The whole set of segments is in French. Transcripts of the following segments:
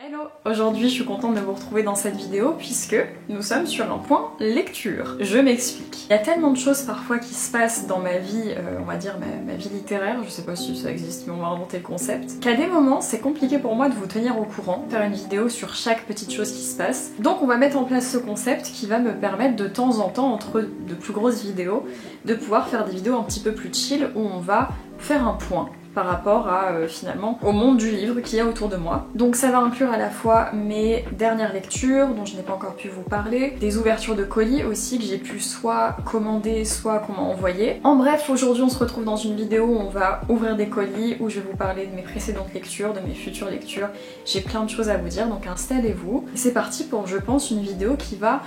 Hello! Aujourd'hui je suis contente de vous retrouver dans cette vidéo puisque nous sommes sur un point lecture. Je m'explique. Il y a tellement de choses parfois qui se passent dans ma vie, on va dire ma vie littéraire, je sais pas si ça existe mais on va inventer le concept, qu'à des moments c'est compliqué pour moi de vous tenir au courant, faire une vidéo sur chaque petite chose qui se passe. Donc on va mettre en place ce concept qui va me permettre de temps en temps, entre de plus grosses vidéos, de pouvoir faire des vidéos un petit peu plus chill où on va faire un point par rapport à finalement au monde du livre qu'il y a autour de moi. Donc ça va inclure à la fois mes dernières lectures dont je n'ai pas encore pu vous parler, des ouvertures de colis aussi que j'ai pu soit commander soit qu'on m'a envoyé. En bref, aujourd'hui on se retrouve dans une vidéo où on va ouvrir des colis, où je vais vous parler de mes précédentes lectures, de mes futures lectures. J'ai plein de choses à vous dire donc installez-vous. C'est parti pour je pense une vidéo qui va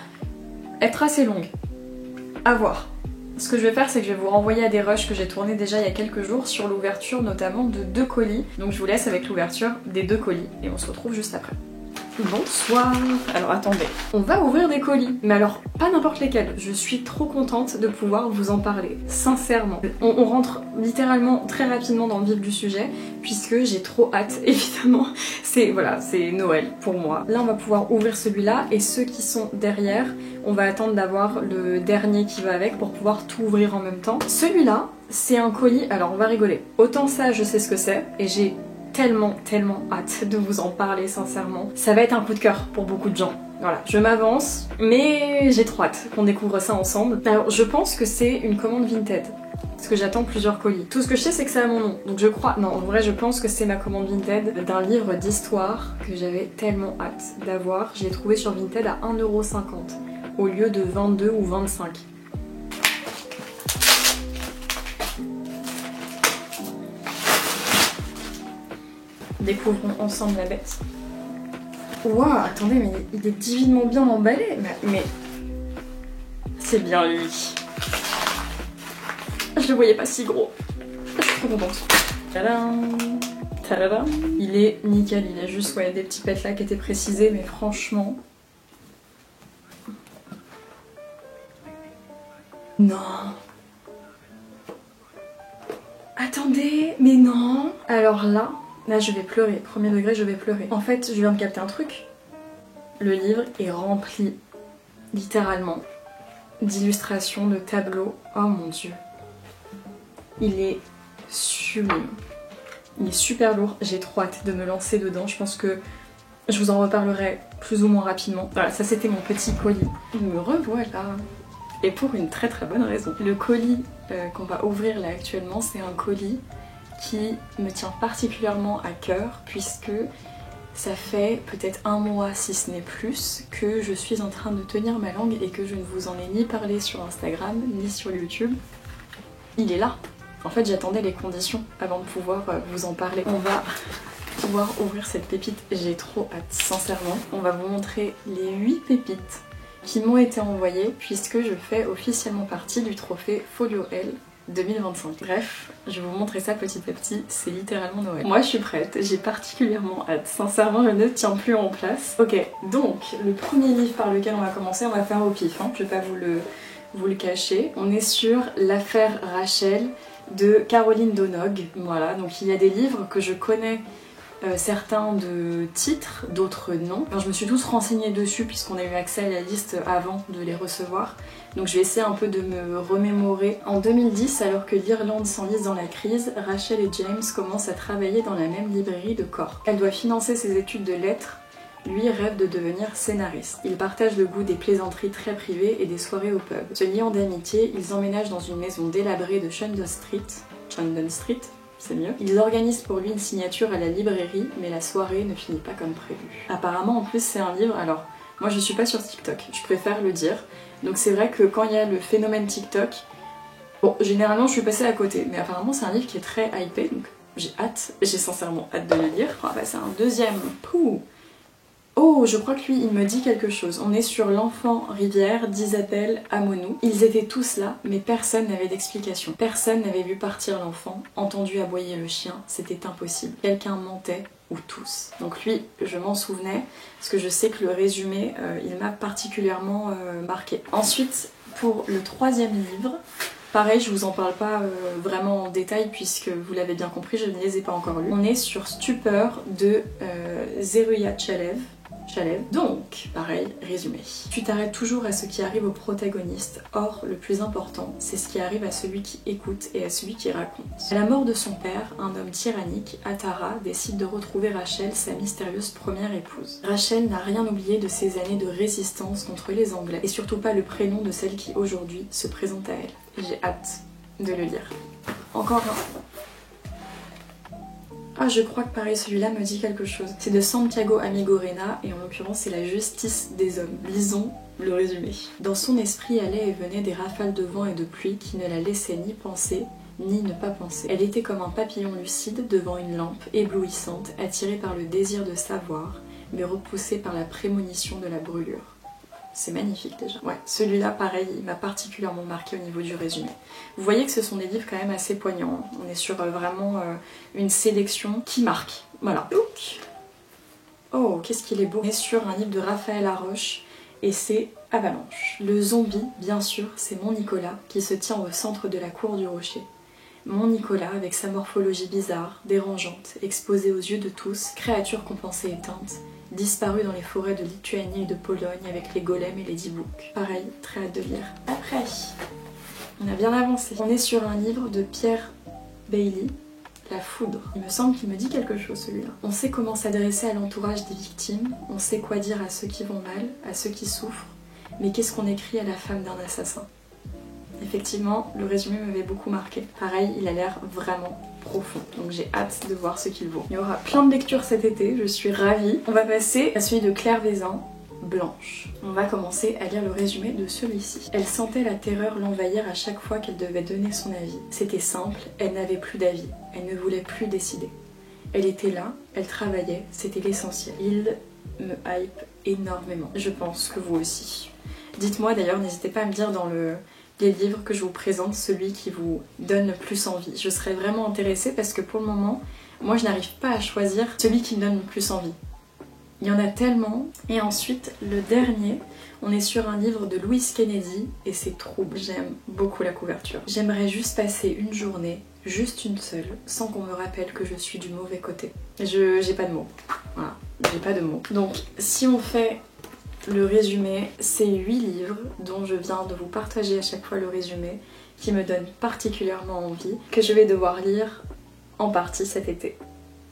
être assez longue. À voir. Ce que je vais faire, c'est que je vais vous renvoyer à des rushs que j'ai tournés déjà il y a quelques jours sur l'ouverture notamment de 2 colis. Donc je vous laisse avec l'ouverture des 2 colis et on se retrouve juste après. Bonsoir. Alors attendez, on va ouvrir des colis, mais alors pas n'importe lesquels. Je suis trop contente de pouvoir vous en parler, sincèrement. On rentre littéralement très rapidement dans le vif du sujet puisque j'ai trop hâte, évidemment. C'est Noël pour moi. Là on va pouvoir ouvrir celui-là et ceux qui sont derrière, on va attendre d'avoir le dernier qui va avec pour pouvoir tout ouvrir en même temps. Celui-là, c'est un colis, alors on va rigoler. Autant ça je sais ce que c'est et j'ai tellement hâte de vous en parler sincèrement. Ça va être un coup de cœur pour beaucoup de gens. Voilà, je m'avance, mais j'ai trop hâte qu'on découvre ça ensemble. Alors je pense que c'est une commande Vinted, parce que j'attends plusieurs colis. Tout ce que je sais c'est que c'est à mon nom, donc je crois... Non, en vrai je pense que c'est ma commande Vinted d'un livre d'histoire que j'avais tellement hâte d'avoir. Je l'ai trouvé sur Vinted à 1,50€ au lieu de 22 ou 25. Découvrons ensemble la bête. Waouh, attendez, mais il est divinement bien emballé. Mais c'est bien lui. Je le voyais pas si gros. Je suis trop contente. Tadam, tadam. Il est nickel, il y a juste des petits pets là qui étaient précisés, mais franchement... Non. Attendez, mais non. Alors là je vais pleurer, premier degré je vais pleurer. En fait je viens de capter un truc. Le livre est rempli littéralement d'illustrations, de tableaux. Oh mon dieu. Il est sublime. Il est super lourd, j'ai trop hâte de me lancer dedans. Je pense que je vous en reparlerai plus ou moins rapidement. Voilà, ça c'était mon petit colis. Me revoilà. Et pour une très bonne raison. Le colis qu'on va ouvrir là actuellement, c'est un colis qui me tient particulièrement à cœur puisque ça fait peut-être un mois si ce n'est plus que je suis en train de tenir ma langue et que je ne vous en ai ni parlé sur Instagram ni sur YouTube. Il est là. En fait j'attendais les conditions avant de pouvoir vous en parler. On va pouvoir ouvrir cette pépite, j'ai trop hâte sincèrement. On va vous montrer les 8 pépites qui m'ont été envoyées puisque je fais officiellement partie du trophée Folio L 2025. Bref, je vais vous montrer ça petit à petit, c'est littéralement Noël. Moi je suis prête, j'ai particulièrement hâte. Sincèrement, je ne tiens plus en place. Ok, donc le premier livre par lequel on va commencer, on va faire au pif, hein. Je vais pas vous le cacher. On est sur l'affaire Rachel de Caroline Donog. Voilà, donc il y a des livres que je connais certains de titres, d'autres non. Alors, je me suis tous renseignée dessus puisqu'on a eu accès à la liste avant de les recevoir. Donc je vais essayer un peu de me remémorer. En 2010, alors que l'Irlande s'enlise dans la crise, Rachel et James commencent à travailler dans la même librairie de Cork. Elle doit financer ses études de lettres. Lui rêve de devenir scénariste. Ils partagent le goût des plaisanteries très privées et des soirées au pub. Se liant d'amitié, ils emménagent dans une maison délabrée de Shandon Street, c'est mieux. Ils organisent pour lui une signature à la librairie, mais la soirée ne finit pas comme prévu. Apparemment, en plus, c'est un livre... Alors, moi, je suis pas sur TikTok, je préfère le dire. Donc c'est vrai que quand il y a le phénomène TikTok... Bon, généralement, je suis passée à côté, mais apparemment, c'est un livre qui est très hypé, donc j'ai sincèrement hâte de le lire. On va passer à un deuxième. Pouh. Oh, je crois que lui, il me dit quelque chose. On est sur L'Enfant Rivière d'Isabelle Amonou. Ils étaient tous là, mais personne n'avait d'explication. Personne n'avait vu partir l'enfant, entendu aboyer le chien, c'était impossible. Quelqu'un mentait, ou tous. Donc lui, je m'en souvenais, parce que je sais que le résumé, il m'a particulièrement marqué. Ensuite, pour le troisième livre, Pareil, je vous en parle pas vraiment en détail puisque vous l'avez bien compris, je ne les ai pas encore lus. On est sur Stupeur de Zeruia Chalev. Donc, pareil, résumé. Tu t'arrêtes toujours à ce qui arrive au protagoniste. Or, le plus important, c'est ce qui arrive à celui qui écoute et à celui qui raconte. À la mort de son père, un homme tyrannique, Atara, décide de retrouver Rachel, sa mystérieuse première épouse. Rachel n'a rien oublié de ses années de résistance contre les Anglais, et surtout pas le prénom de celle qui aujourd'hui se présente à elle. J'ai hâte de le lire. Encore un. Ah, je crois que pareil, celui-là me dit quelque chose. C'est de Santiago Amigorena et en l'occurrence c'est la justice des hommes. Lisons le résumé. Dans son esprit allaient et venaient des rafales de vent et de pluie qui ne la laissaient ni penser ni ne pas penser. Elle était comme un papillon lucide devant une lampe éblouissante, attirée par le désir de savoir, mais repoussée par la prémonition de la brûlure. C'est magnifique déjà. Ouais, celui-là, pareil, il m'a particulièrement marqué au niveau du résumé. Vous voyez que ce sont des livres quand même assez poignants. On est sur vraiment une sélection qui marque. Voilà. Oh, qu'est-ce qu'il est beau. On est sur un livre de Raphaël Laroche et c'est Avalanche. Le zombie, bien sûr, c'est mon Nicolas qui se tient au centre de la cour du rocher. Mon Nicolas, avec sa morphologie bizarre, dérangeante, exposée aux yeux de tous, créature qu'on pensait éteinte, disparu dans les forêts de Lituanie et de Pologne avec les golems et les dibouks. Pareil, très hâte de lire. Après, on a bien avancé. On est sur un livre de Pierre Bailey, La Foudre. Il me semble qu'il me dit quelque chose celui-là. On sait comment s'adresser à l'entourage des victimes, on sait quoi dire à ceux qui vont mal, à ceux qui souffrent, mais qu'est-ce qu'on écrit à la femme d'un assassin? Effectivement, le résumé m'avait beaucoup marqué. Pareil, il a l'air vraiment profond, donc j'ai hâte de voir ce qu'il vaut. Il y aura plein de lectures cet été, je suis ravie. On va passer à celui de Claire Vézin, Blanche. On va commencer à lire le résumé de celui-ci. Elle sentait la terreur l'envahir à chaque fois qu'elle devait donner son avis. C'était simple, elle n'avait plus d'avis, elle ne voulait plus décider. Elle était là, elle travaillait, c'était l'essentiel. Il me hype énormément. Je pense que vous aussi. Dites-moi d'ailleurs, n'hésitez pas à me dire dans les livres que je vous présente, celui qui vous donne le plus envie. Je serais vraiment intéressée parce que pour le moment, moi je n'arrive pas à choisir celui qui me donne le plus envie. Il y en a tellement. Et ensuite, le dernier, on est sur un livre de Louise Kennedy et c'est Trouble. J'aime beaucoup la couverture. J'aimerais juste passer une journée, juste une seule, sans qu'on me rappelle que je suis du mauvais côté. J'ai pas de mots. Voilà, j'ai pas de mots. Donc si on fait le résumé, c'est 8 livres dont je viens de vous partager à chaque fois le résumé, qui me donnent particulièrement envie, que je vais devoir lire en partie cet été.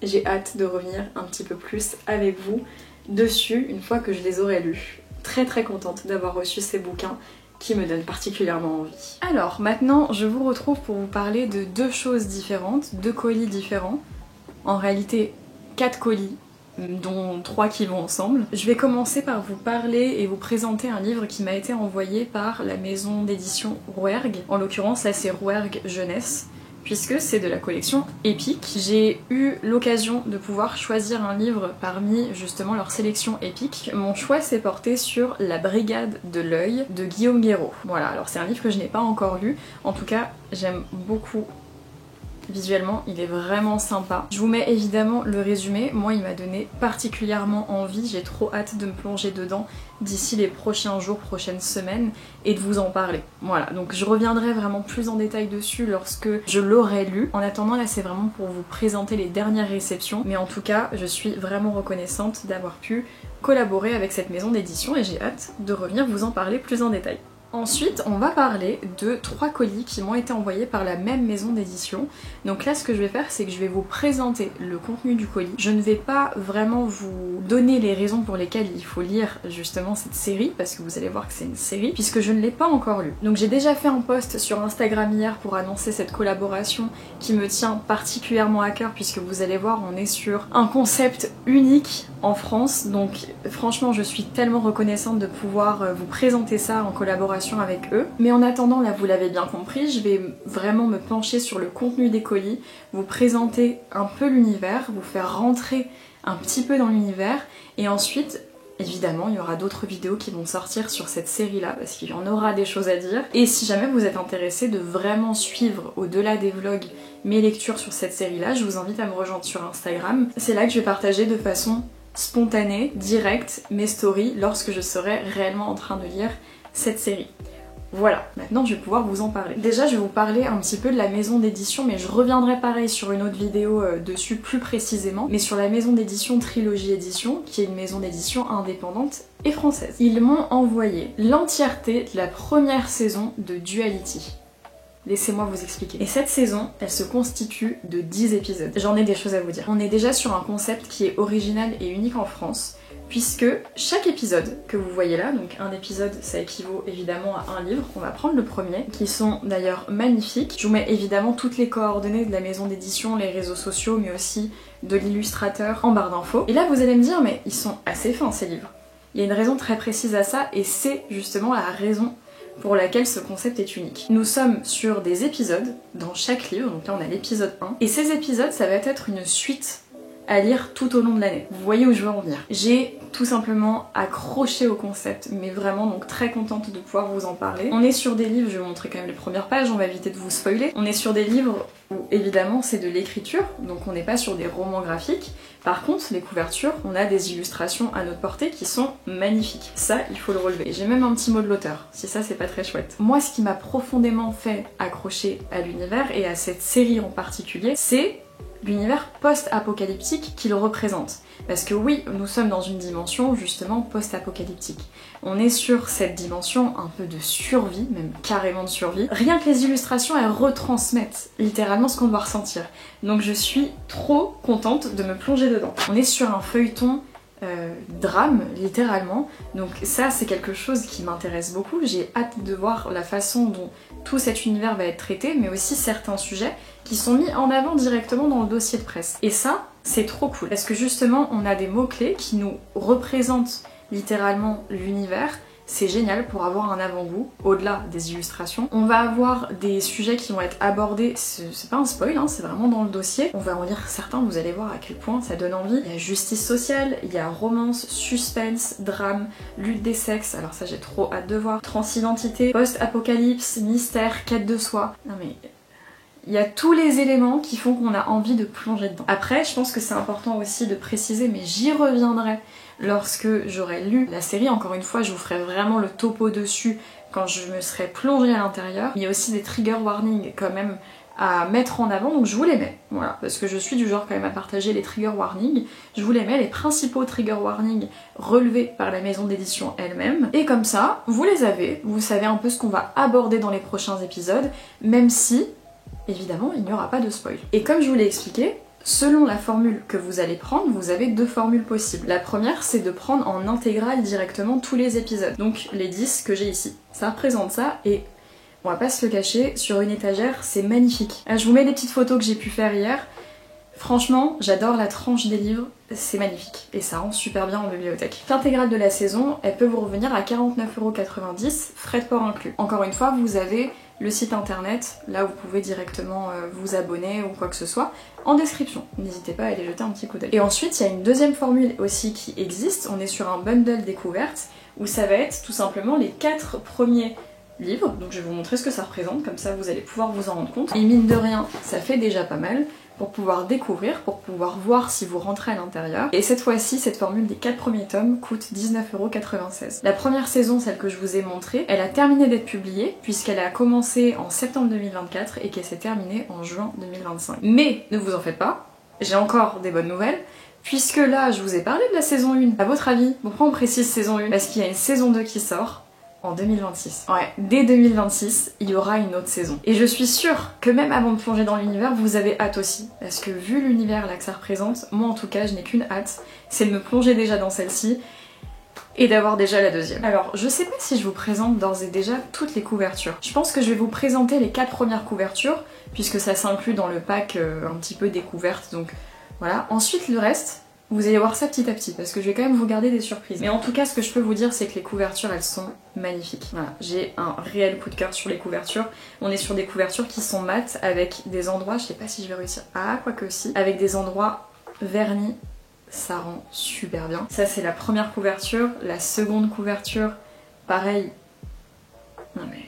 J'ai hâte de revenir un petit peu plus avec vous dessus une fois que je les aurai lus. Très très contente d'avoir reçu ces bouquins qui me donnent particulièrement envie. Alors maintenant je vous retrouve pour vous parler de 2 choses différentes, 2 colis différents. En réalité 4 colis, dont 3 qui vont ensemble. Je vais commencer par vous parler et vous présenter un livre qui m'a été envoyé par la maison d'édition Rouergue. En l'occurrence là c'est Rouergue Jeunesse, puisque c'est de la collection Épique. J'ai eu l'occasion de pouvoir choisir un livre parmi justement leur sélection Épique. Mon choix s'est porté sur La Brigade de l'œil de Guillaume Guéraud. Voilà, alors c'est un livre que je n'ai pas encore lu, en tout cas j'aime beaucoup. Visuellement, il est vraiment sympa. Je vous mets évidemment le résumé. Moi, il m'a donné particulièrement envie. J'ai trop hâte de me plonger dedans d'ici les prochains jours, prochaines semaines et de vous en parler. Voilà, donc je reviendrai vraiment plus en détail dessus lorsque je l'aurai lu. En attendant, là, c'est vraiment pour vous présenter les dernières réceptions. Mais en tout cas, je suis vraiment reconnaissante d'avoir pu collaborer avec cette maison d'édition et j'ai hâte de revenir vous en parler plus en détail. Ensuite, on va parler de 3 colis qui m'ont été envoyés par la même maison d'édition. Donc là, ce que je vais faire, c'est que je vais vous présenter le contenu du colis. Je ne vais pas vraiment vous donner les raisons pour lesquelles il faut lire justement cette série, parce que vous allez voir que c'est une série, puisque je ne l'ai pas encore lu. Donc j'ai déjà fait un post sur Instagram hier pour annoncer cette collaboration qui me tient particulièrement à cœur, puisque vous allez voir, on est sur un concept unique en France. Donc franchement, je suis tellement reconnaissante de pouvoir vous présenter ça en collaboration avec eux. Mais en attendant, là vous l'avez bien compris, je vais vraiment me pencher sur le contenu des colis, vous présenter un peu l'univers, vous faire rentrer un petit peu dans l'univers et ensuite évidemment il y aura d'autres vidéos qui vont sortir sur cette série là parce qu'il y en aura des choses à dire. Et si jamais vous êtes intéressé de vraiment suivre au-delà des vlogs mes lectures sur cette série là, je vous invite à me rejoindre sur Instagram. C'est là que je vais partager de façon spontanée, directe, mes stories lorsque je serai réellement en train de lire cette série. Voilà, maintenant je vais pouvoir vous en parler. Déjà je vais vous parler un petit peu de la maison d'édition, mais je reviendrai pareil sur une autre vidéo dessus plus précisément, mais sur la maison d'édition Trilogy Édition, qui est une maison d'édition indépendante et française. Ils m'ont envoyé l'entièreté de la première saison de Duality. Laissez-moi vous expliquer. Et cette saison, elle se constitue de 10 épisodes. J'en ai des choses à vous dire. On est déjà sur un concept qui est original et unique en France, puisque chaque épisode que vous voyez là, donc un épisode ça équivaut évidemment à un livre, on va prendre le premier, qui sont d'ailleurs magnifiques. Je vous mets évidemment toutes les coordonnées de la maison d'édition, les réseaux sociaux, mais aussi de l'illustrateur en barre d'infos. Et là vous allez me dire, mais ils sont assez fins ces livres. Il y a une raison très précise à ça, et c'est justement la raison pour laquelle ce concept est unique. Nous sommes sur des épisodes dans chaque livre, donc là on a l'épisode 1, et ces épisodes ça va être une suite à lire tout au long de l'année. Vous voyez où je veux en venir. J'ai tout simplement accroché au concept, mais vraiment donc très contente de pouvoir vous en parler. On est sur des livres, je vais vous montrer quand même les premières pages, on va éviter de vous spoiler. On est sur des livres où évidemment c'est de l'écriture, donc on n'est pas sur des romans graphiques. Par contre, les couvertures, on a des illustrations à notre portée qui sont magnifiques. Ça, il faut le relever. J'ai même un petit mot de l'auteur, si ça c'est pas très chouette. Moi, ce qui m'a profondément fait accrocher à l'univers et à cette série en particulier, c'est l'univers post-apocalyptique qu'il représente. Parce que oui, nous sommes dans une dimension justement post-apocalyptique. On est sur cette dimension un peu de survie, même carrément de survie. Rien que les illustrations, elles retransmettent littéralement ce qu'on doit ressentir. Donc je suis trop contente de me plonger dedans. On est sur un feuilleton drame, littéralement. Donc ça, c'est quelque chose qui m'intéresse beaucoup. J'ai hâte de voir la façon dont tout cet univers va être traité, mais aussi certains sujets qui sont mis en avant directement dans le dossier de presse. Et ça, c'est trop cool, parce que justement, on a des mots-clés qui nous représentent littéralement l'univers. C'est génial pour avoir un avant-goût, au-delà des illustrations. On va avoir des sujets qui vont être abordés, c'est pas un spoil, hein, c'est vraiment dans le dossier. On va en lire certains, vous allez voir à quel point ça donne envie. Il y a justice sociale, il y a romance, suspense, drame, lutte des sexes, alors ça j'ai trop hâte de voir, transidentité, post-apocalypse, mystère, quête de soi. Non mais... il y a tous les éléments qui font qu'on a envie de plonger dedans. Après, je pense que c'est important aussi de préciser, mais j'y reviendrai lorsque j'aurai lu la série. Encore une fois, je vous ferai vraiment le topo dessus quand je me serai plongée à l'intérieur. Il y a aussi des trigger warnings quand même à mettre en avant, donc je vous les mets. Voilà, parce que je suis du genre quand même à partager les trigger warnings. Je vous les mets, les principaux trigger warnings relevés par la maison d'édition elle-même. Et comme ça, vous les avez, vous savez un peu ce qu'on va aborder dans les prochains épisodes, même si... évidemment, il n'y aura pas de spoil. Et comme je vous l'ai expliqué, selon la formule que vous allez prendre, vous avez deux formules possibles. La première, c'est de prendre en intégrale directement tous les épisodes. Donc les 10 que j'ai ici. Ça représente ça et on va pas se le cacher, sur une étagère, c'est magnifique. Je vous mets des petites photos que j'ai pu faire hier. Franchement, j'adore la tranche des livres, c'est magnifique et ça rend super bien en bibliothèque. L'intégrale de la saison, elle peut vous revenir à 49,90 €, frais de port inclus. Encore une fois, vous avez le site internet, là vous pouvez directement vous abonner ou quoi que ce soit, en description. N'hésitez pas à aller jeter un petit coup d'œil. Et ensuite, il y a une deuxième formule aussi qui existe, on est sur un bundle découverte, où ça va être tout simplement les 4 premiers livres, donc je vais vous montrer ce que ça représente, comme ça vous allez pouvoir vous en rendre compte. Et mine de rien, ça fait déjà pas mal pour pouvoir découvrir, pour pouvoir voir si vous rentrez à l'intérieur. Et cette fois-ci, cette formule des 4 premiers tomes coûte 19,96 €. La première saison, celle que je vous ai montrée, elle a terminé d'être publiée, puisqu'elle a commencé en septembre 2024 et qu'elle s'est terminée en juin 2025. Mais ne vous en faites pas, j'ai encore des bonnes nouvelles, puisque là, je vous ai parlé de la saison 1. À votre avis, pourquoi on précise saison 1? Parce qu'il y a une saison 2 qui sort en 2026. Ouais, dès 2026, il y aura une autre saison. Et je suis sûre que même avant de plonger dans l'univers, vous avez hâte aussi. Parce que vu l'univers là que ça représente, moi en tout cas, je n'ai qu'une hâte, c'est de me plonger déjà dans celle-ci et d'avoir déjà la deuxième. Alors, je sais pas si je vous présente d'ores et déjà toutes les couvertures. Je pense que je vais vous présenter les 4 premières couvertures, puisque ça s'inclut dans le pack un petit peu découverte, donc voilà. Ensuite, le reste, vous allez voir ça petit à petit, parce que je vais quand même vous garder des surprises. Mais en tout cas, ce que je peux vous dire, c'est que les couvertures, elles sont magnifiques. Voilà, j'ai un réel coup de cœur sur les couvertures. On est sur des couvertures qui sont mates, avec des endroits, je sais pas si je vais réussir, ah, quoique aussi, avec des endroits vernis. Ça rend super bien. Ça, c'est la première couverture. La seconde couverture, pareil. Non mais...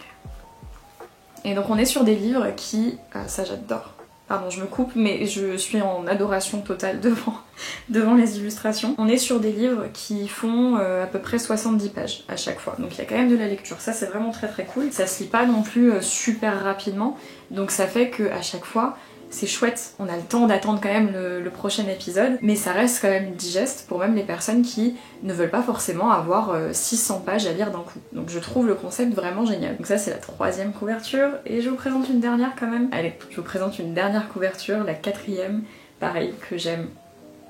Et donc on est sur des livres qui... ça j'adore. Pardon, je me coupe, mais je suis en adoration totale devant les illustrations. On est sur des livres qui font à peu près 70 pages à chaque fois, donc il y a quand même de la lecture. Ça c'est vraiment très très cool. Ça se lit pas non plus super rapidement, donc ça fait que à chaque fois c'est chouette, on a le temps d'attendre quand même le prochain épisode, mais ça reste quand même digeste pour même les personnes qui ne veulent pas forcément avoir 600 pages à lire d'un coup. Donc je trouve le concept vraiment génial. Donc ça c'est la 3e couverture, et je vous présente une dernière quand même. Allez, je vous présente une dernière couverture, la 4e, pareil, que j'aime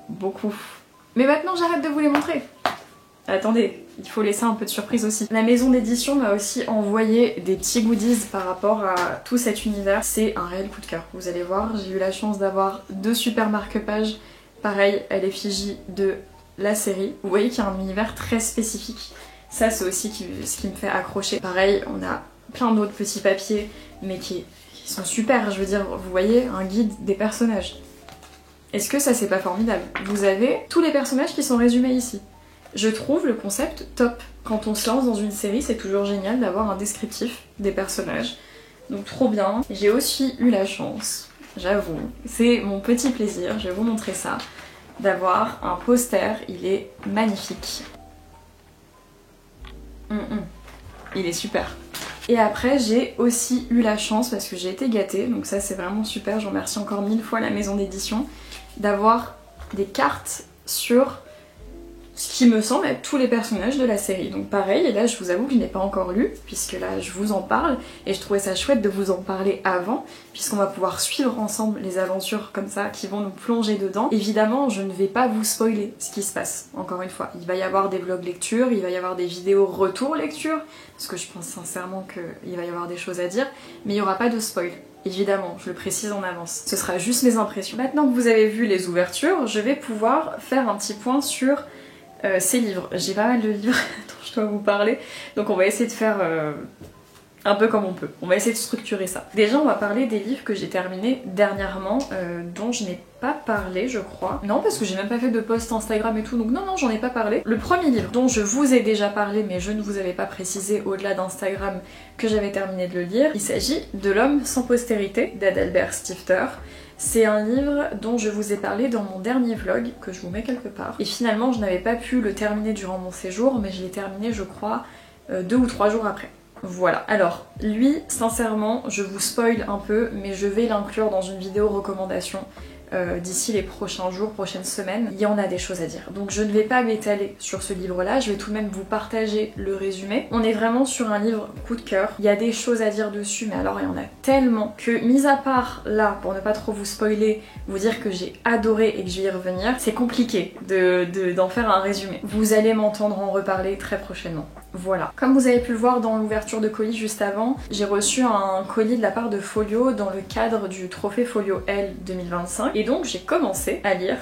beaucoup. Mais maintenant j'arrête de vous les montrer. Attendez, il faut laisser un peu de surprise aussi. La maison d'édition m'a aussi envoyé des petits goodies par rapport à tout cet univers. C'est un réel coup de cœur. Vous allez voir, j'ai eu la chance d'avoir 2 super marque-pages, pareil à l'effigie de la série. Vous voyez qu'il y a un univers très spécifique. Ça c'est aussi ce qui me fait accrocher. Pareil, on a plein d'autres petits papiers, mais qui sont super. Je veux dire, vous voyez, un guide des personnages. Est-ce que ça c'est pas formidable? Vous avez tous les personnages qui sont résumés ici. Je trouve le concept top. Quand on se lance dans une série, c'est toujours génial d'avoir un descriptif des personnages. Donc trop bien. J'ai aussi eu la chance, j'avoue, c'est mon petit plaisir, je vais vous montrer ça, d'avoir un poster. Il est magnifique. Il est super. Et après j'ai aussi eu la chance, parce que j'ai été gâtée, donc ça c'est vraiment super, je remercie encore 1000 fois la maison d'édition, d'avoir des cartes sur ce qui me semble être tous les personnages de la série. Donc pareil, et là je vous avoue que je n'ai pas encore lu, puisque là je vous en parle, et je trouvais ça chouette de vous en parler avant, puisqu'on va pouvoir suivre ensemble les aventures comme ça, qui vont nous plonger dedans. Évidemment, je ne vais pas vous spoiler ce qui se passe, encore une fois. Il va y avoir des vlogs lecture, il va y avoir des vidéos retour lecture, parce que je pense sincèrement qu'il va y avoir des choses à dire, mais il n'y aura pas de spoil. Évidemment, je le précise en avance. Ce sera juste mes impressions. Maintenant que vous avez vu les ouvertures, je vais pouvoir faire un petit point sur ces livres. J'ai pas mal de livres dont je dois vous parler, donc on va essayer de faire un peu comme on peut. On va essayer de structurer ça. Déjà, on va parler des livres que j'ai terminés dernièrement, dont je n'ai pas parlé, je crois. Non, parce que j'ai même pas fait de post Instagram et tout, donc non, j'en ai pas parlé. Le premier livre dont je vous ai déjà parlé, mais je ne vous avais pas précisé au-delà d'Instagram que j'avais terminé de le lire, il s'agit de L'homme sans postérité d'Adalbert Stifter. C'est un livre dont je vous ai parlé dans mon dernier vlog, que je vous mets quelque part. Et finalement, je n'avais pas pu le terminer durant mon séjour, mais je l'ai terminé, je crois, 2 ou 3 jours après. Voilà. Alors, lui, sincèrement, je vous spoil un peu, mais je vais l'inclure dans une vidéo recommandation d'ici les prochains jours, prochaines semaines. Il y en a des choses à dire. Donc je ne vais pas m'étaler sur ce livre-là, je vais tout de même vous partager le résumé. On est vraiment sur un livre coup de cœur. Il y a des choses à dire dessus, mais alors il y en a tellement que, mis à part là, pour ne pas trop vous spoiler, vous dire que j'ai adoré et que je vais y revenir, c'est compliqué d'en faire un résumé. Vous allez m'entendre en reparler très prochainement. Voilà. Comme vous avez pu le voir dans l'ouverture de colis juste avant, j'ai reçu un colis de la part de Folio dans le cadre du trophée Folio L 2025. Et donc j'ai commencé à lire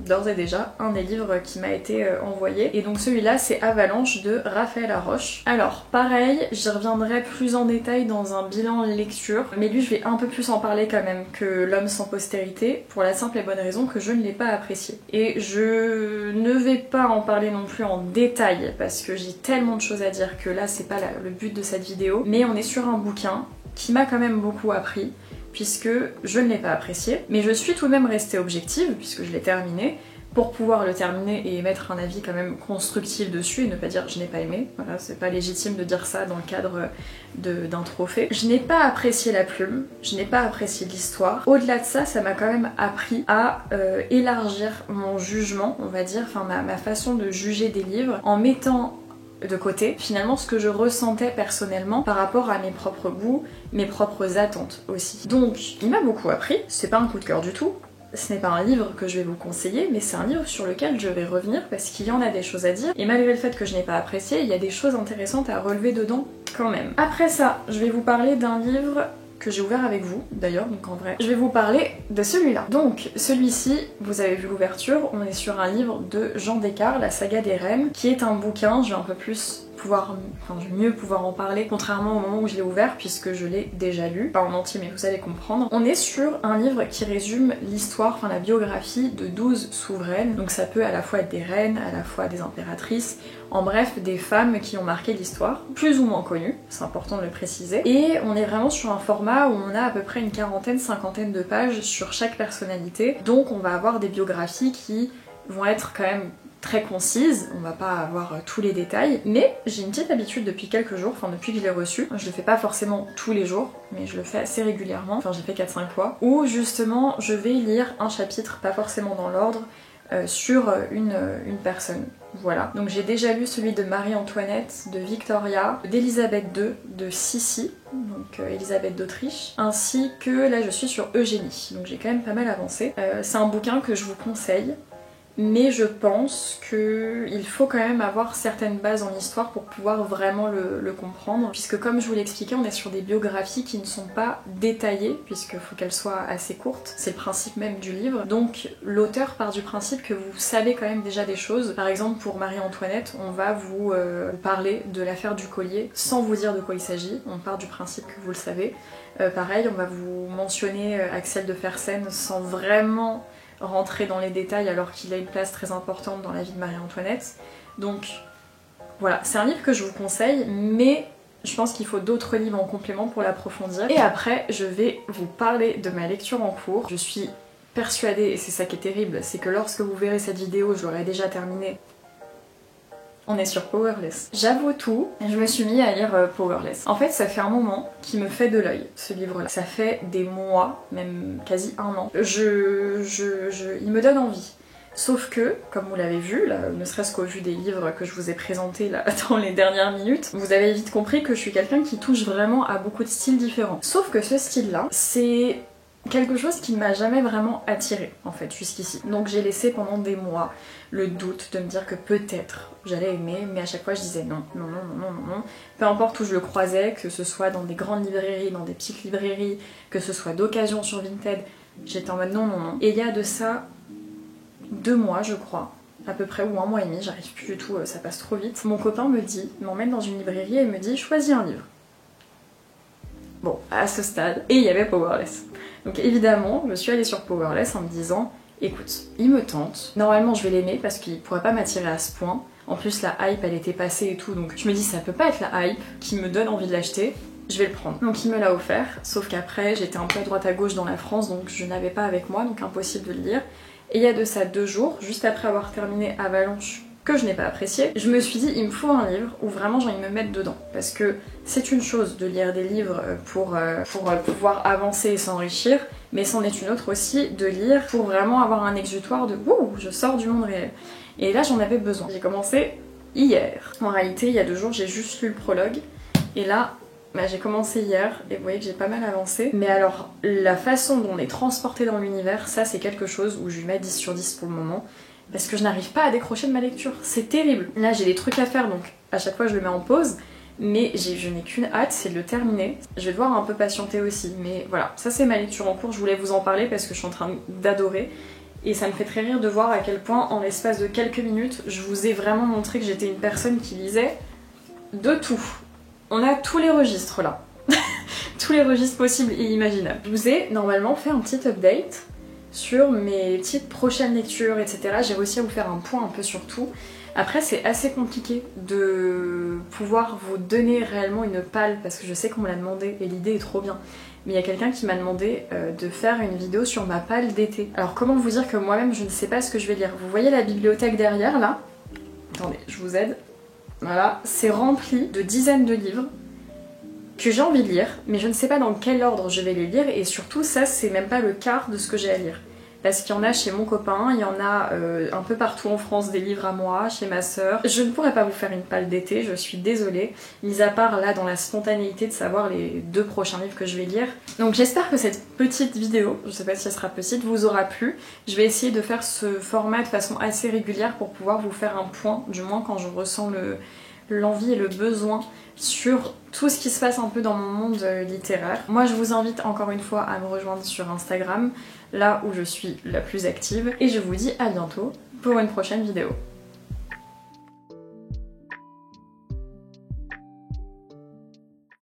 d'ores et déjà un des livres qui m'a été envoyé. Et donc celui-là, c'est Avalanche de Raphaël Laroche. Alors pareil, j'y reviendrai plus en détail dans un bilan lecture, mais lui je vais un peu plus en parler quand même que L'homme sans postérité, pour la simple et bonne raison que je ne l'ai pas apprécié. Et je ne vais pas en parler non plus en détail, parce que j'ai tellement de choses à dire que là c'est pas le but de cette vidéo, mais on est sur un bouquin qui m'a quand même beaucoup appris, puisque je ne l'ai pas apprécié, mais je suis tout de même restée objective, puisque je l'ai terminé, pour pouvoir le terminer et émettre un avis quand même constructif dessus et ne pas dire je n'ai pas aimé. Voilà, c'est pas légitime de dire ça dans le cadre d'un trophée. Je n'ai pas apprécié la plume, je n'ai pas apprécié l'histoire. Au-delà de ça, ça m'a quand même appris à élargir mon jugement, on va dire, enfin ma façon de juger des livres, en mettant de côté finalement ce que je ressentais personnellement par rapport à mes propres goûts, mes propres attentes aussi. Donc il m'a beaucoup appris, c'est pas un coup de cœur du tout, ce n'est pas un livre que je vais vous conseiller, mais c'est un livre sur lequel je vais revenir parce qu'il y en a des choses à dire, et malgré le fait que je n'ai pas apprécié, il y a des choses intéressantes à relever dedans quand même. Après ça, je vais vous parler d'un livre que j'ai ouvert avec vous d'ailleurs, donc en vrai je vais vous parler de celui-là. Donc celui-ci, vous avez vu l'ouverture, on est sur un livre de Jean Descartes, La saga des reines, qui est un bouquin, je vais un peu plus pouvoir, enfin, je vais mieux pouvoir en parler, contrairement au moment où je l'ai ouvert, puisque je l'ai déjà lu, pas en entier, mais vous allez comprendre. On est sur un livre qui résume l'histoire, enfin la biographie de 12 souveraines, donc ça peut à la fois être des reines, à la fois des impératrices, en bref, des femmes qui ont marqué l'histoire, plus ou moins connues, c'est important de le préciser. Et on est vraiment sur un format où on a à peu près une quarantaine, cinquantaine de pages sur chaque personnalité. Donc on va avoir des biographies qui vont être quand même très concises, on va pas avoir tous les détails, mais j'ai une petite habitude depuis quelques jours, enfin depuis que je l'ai reçu, je le fais pas forcément tous les jours, mais je le fais assez régulièrement, enfin j'ai fait 4-5 fois, où justement je vais lire un chapitre, pas forcément dans l'ordre, sur une personne. Voilà. Donc j'ai déjà lu celui de Marie-Antoinette, de Victoria, d'Élisabeth II, de Sissi, donc Élisabeth d'Autriche, ainsi que là je suis sur Eugénie, donc j'ai quand même pas mal avancé. C'est un bouquin que je vous conseille, mais je pense qu'il faut quand même avoir certaines bases en histoire pour pouvoir vraiment le comprendre, puisque comme je vous l'expliquais, on est sur des biographies qui ne sont pas détaillées, puisqu'il faut qu'elles soient assez courtes, c'est le principe même du livre. Donc l'auteur part du principe que vous savez quand même déjà des choses. Par exemple pour Marie-Antoinette, on va vous parler de l'affaire du collier sans vous dire de quoi il s'agit, on part du principe que vous le savez. Pareil, on va vous mentionner Axel de Fersen sans vraiment rentrer dans les détails alors qu'il a une place très importante dans la vie de Marie-Antoinette. Donc voilà, c'est un livre que je vous conseille, mais je pense qu'il faut d'autres livres en complément pour l'approfondir. Et après, je vais vous parler de ma lecture en cours. Je suis persuadée, et c'est ça qui est terrible, c'est que lorsque vous verrez cette vidéo, je l'aurai déjà terminée. On est sur Powerless. J'avoue tout, je me suis mis à lire Powerless. En fait, ça fait un moment qui me fait de l'œil, ce livre-là. Ça fait des mois, même quasi un an. Il me donne envie. Sauf que, comme vous l'avez vu, là, ne serait-ce qu'au vu des livres que je vous ai présentés là, dans les dernières minutes, vous avez vite compris que je suis quelqu'un qui touche vraiment à beaucoup de styles différents. Sauf que ce style-là, c'est quelque chose qui ne m'a jamais vraiment attirée en fait jusqu'ici. Donc j'ai laissé pendant des mois le doute de me dire que peut-être j'allais aimer, mais à chaque fois je disais non, non, non, non, non, non. Peu importe où je le croisais, que ce soit dans des grandes librairies, dans des petites librairies, que ce soit d'occasion sur Vinted, j'étais en mode non, non, non. Et il y a de ça 2 mois je crois, à peu près, ou 1 mois et demi, j'arrive plus du tout, ça passe trop vite. Mon copain m'emmène dans une librairie et me dit choisis un livre. Bon, à ce stade, et il y avait Powerless. Donc évidemment, je suis allée sur Powerless en me disant écoute, il me tente, normalement je vais l'aimer parce qu'il pourrait pas m'attirer à ce point. En plus la hype elle était passée et tout, donc je me dis ça peut pas être la hype qui me donne envie de l'acheter, je vais le prendre. Donc il me l'a offert, sauf qu'après j'étais un peu à droite à gauche dans la France, donc je n'avais pas avec moi, donc impossible de le lire. Et il y a de ça 2 jours, juste après avoir terminé Avalanche, que je n'ai pas apprécié, je me suis dit il me faut un livre où vraiment j'ai envie de me mettre dedans. Parce que c'est une chose de lire des livres pour pouvoir avancer et s'enrichir, mais c'en est une autre aussi de lire pour vraiment avoir un exutoire de ouh, je sors du monde réel. Et là j'en avais besoin. J'ai commencé hier. En réalité il y a 2 jours j'ai juste lu le prologue et là bah, j'ai commencé hier et vous voyez que j'ai pas mal avancé. Mais alors la façon dont on est transporté dans l'univers, ça c'est quelque chose où je lui mets 10 sur 10 pour le moment. Parce que je n'arrive pas à décrocher de ma lecture, c'est terrible. Là j'ai des trucs à faire donc à chaque fois je le mets en pause, mais je n'ai qu'une hâte, c'est de le terminer. Je vais devoir un peu patienter aussi, mais voilà, ça c'est ma lecture en cours, je voulais vous en parler parce que je suis en train d'adorer. Et ça me fait très rire de voir à quel point en l'espace de quelques minutes, je vous ai vraiment montré que j'étais une personne qui lisait de tout. On a tous les registres là, tous les registres possibles et imaginables. Je vous ai normalement fait un petit update sur mes petites prochaines lectures, etc. J'ai réussi à vous faire un point un peu sur tout. Après c'est assez compliqué de pouvoir vous donner réellement une palle parce que je sais qu'on me l'a demandé et l'idée est trop bien. Mais il y a quelqu'un qui m'a demandé de faire une vidéo sur ma palle d'été. Alors comment vous dire que moi-même je ne sais pas ce que je vais lire. Vous voyez la bibliothèque derrière là? Attendez, je vous aide. Voilà, c'est rempli de dizaines de livres que j'ai envie de lire, mais je ne sais pas dans quel ordre je vais les lire, et surtout ça c'est même pas le quart de ce que j'ai à lire. Parce qu'il y en a chez mon copain, il y en a un peu partout en France des livres à moi, chez ma sœur. Je ne pourrais pas vous faire une palle d'été, je suis désolée, mis à part là dans la spontanéité de savoir les 2 prochains livres que je vais lire. Donc j'espère que cette petite vidéo, je sais pas si elle sera petite, vous aura plu. Je vais essayer de faire ce format de façon assez régulière pour pouvoir vous faire un point, du moins quand je ressens l'envie et le besoin sur tout ce qui se passe un peu dans mon monde littéraire. Moi je vous invite encore une fois à me rejoindre sur Instagram, là où je suis la plus active, et je vous dis à bientôt pour une prochaine vidéo.